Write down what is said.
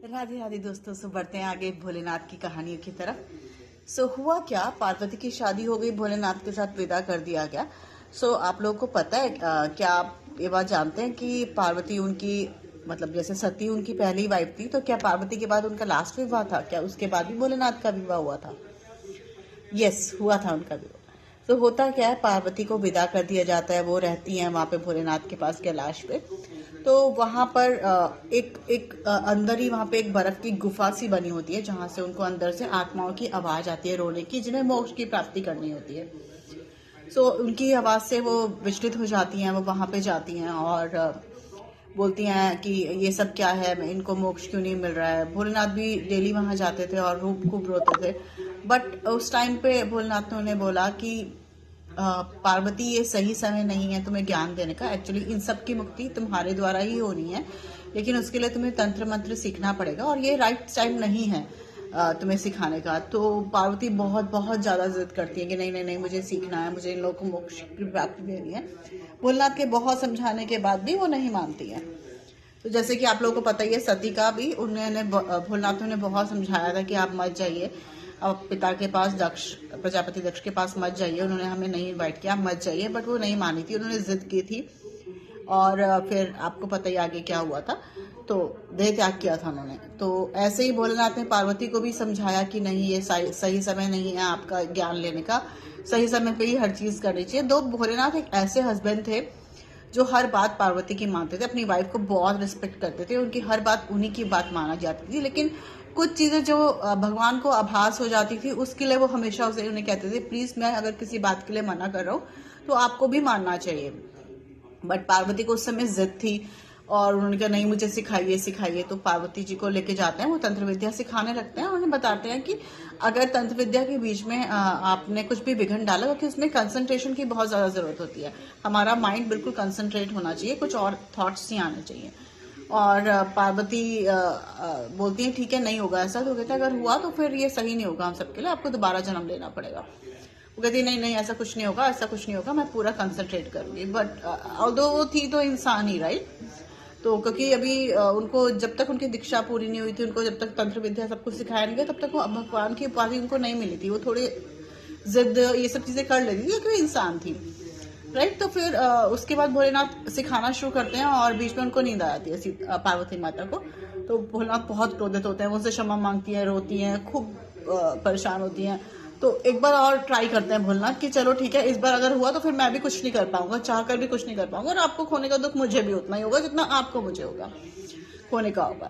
राधे राधे दोस्तों। सो बढ़ते हैं आगे भोलेनाथ की कहानियों की तरफ। सो हुआ क्या, पार्वती की शादी हो गई, भोलेनाथ के साथ विदा कर दिया गया। सो आप लोगों को पता है क्या आप ये बात जानते हैं कि पार्वती उनकी मतलब जैसे सती उनकी पहली वाइफ थी, तो क्या पार्वती के बाद उनका लास्ट विवाह था? क्या उसके बाद भी भोलेनाथ का विवाह हुआ था? यस, हुआ था उनका विवाह। तो होता क्या है, पार्वती को विदा कर दिया जाता है, वो रहती हैं वहाँ पे भोलेनाथ के पास कैलाश पे। तो वहाँ पर एक एक अंदर ही वहाँ पे एक बर्फ की गुफा सी बनी होती है, जहाँ से उनको अंदर से आत्माओं की आवाज आती है रोने की, जिन्हें मोक्ष की प्राप्ति करनी होती है। सो उनकी आवाज से वो विचलित हो जाती हैं, वो वहाँ पे जाती हैं और बोलती हैं कि ये सब क्या है, इनको मोक्ष क्यों नहीं मिल रहा है। भोलेनाथ भी डेली वहाँ जाते थे और खूब रोते थे। बट उस टाइम पे भोलेनाथ ने उन्हें बोला कि पार्वती, ये सही समय नहीं है तुम्हें ज्ञान देने का। एक्चुअली इन सब की मुक्ति तुम्हारे द्वारा ही होनी है, लेकिन उसके लिए तुम्हें तंत्र मंत्र सीखना पड़ेगा और ये राइट टाइम नहीं है तुम्हें सिखाने का। तो पार्वती बहुत बहुत ज्यादा जिद करती है कि नहीं नहीं नहीं, मुझे सीखना है, मुझे इन लोगों को मोक्ष की प्राप्ति देनी है। भोलेनाथ के बहुत समझाने के बाद भी वो नहीं मानती है। तो जैसे कि आप लोगों को पता ही है, सती का भी उन्होंने भोलेनाथ ने बहुत समझाया था कि आप मत जाइए, अब पिता के पास, दक्ष प्रजापति दक्ष के पास मत जाइए, उन्होंने हमें नहीं इनवाइट किया, मत जाइए। बट वो नहीं मानी थी, उन्होंने जिद की थी और फिर आपको पता ही आगे क्या हुआ था। तो देह त्याग किया था उन्होंने। तो ऐसे ही भोलेनाथ ने पार्वती को भी समझाया कि नहीं, ये सही समय नहीं है आपका ज्ञान लेने का, सही समय पे ही हर चीज करनी चाहिए। दो भोलेनाथ एक ऐसे हस्बैंड थे जो हर बात पार्वती की मानते थे, अपनी वाइफ को बहुत रिस्पेक्ट करते थे, उनकी हर बात उन्हीं की बात माना जाती थी। लेकिन कुछ चीजें जो भगवान को आभास हो जाती थी, उसके लिए वो हमेशा उसे उन्हें कहते थे, प्लीज मैं अगर किसी बात के लिए मना कर रहा हूँ तो आपको भी मानना चाहिए। बट पार्वती को उस समय जिद थी और उन्होंने कहा नहीं, मुझे सिखाइए सिखाइए। तो पार्वती जी को लेके जाते हैं, वो तंत्र विद्या सिखाने लगते हैं। उन्हें बताते हैं कि अगर तंत्र विद्या के बीच में आपने कुछ भी विघ्न डाला, क्योंकि उसमें कंसंट्रेशन की बहुत ज्यादा जरूरत होती है, हमारा माइंड बिल्कुल कंसंट्रेट होना चाहिए, कुछ और थॉट्स नहीं आने चाहिए। और पार्वती बोलती है ठीक है, नहीं होगा ऐसा। तो कहते हैं अगर हुआ तो फिर ये सही नहीं होगा हम सबके लिए, आपको दोबारा जन्म लेना पड़ेगा। वो कहती नहीं नहीं, ऐसा कुछ नहीं होगा, ऐसा कुछ नहीं होगा, मैं पूरा कंसंट्रेट करूंगी। बट ऑल्दो वो थी तो इंसान ही, राइट। तो क्योंकि अभी उनको जब तक उनकी दीक्षा पूरी नहीं हुई थी, उनको जब तक तंत्र विद्या सब कुछ सिखाया नहीं गया, तब तक वो भगवान की उपाधि उनको नहीं मिली थी। वो थोड़े जिद ये सब चीजें कर लेती थी क्योंकि इंसान थी, राइट। तो फिर उसके बाद भोलेनाथ सिखाना शुरू करते हैं और बीच में उनको नींद आ जाती है पार्वती माता को। तो भोलेनाथ बहुत क्रोधित होते हैं, उनसे क्षमा मांगती हैं, रोती हैं, खूब परेशान होती हैं। तो एक बार और ट्राई करते हैं भोलेनाथ कि चलो ठीक है, इस बार अगर हुआ तो फिर मैं भी कुछ नहीं कर पाऊंगा, चाह कर भी कुछ नहीं कर पाऊंगा, और आपको खोने का दुख मुझे भी उतना ही होगा जितना आपको मुझे होगा खोने का होगा।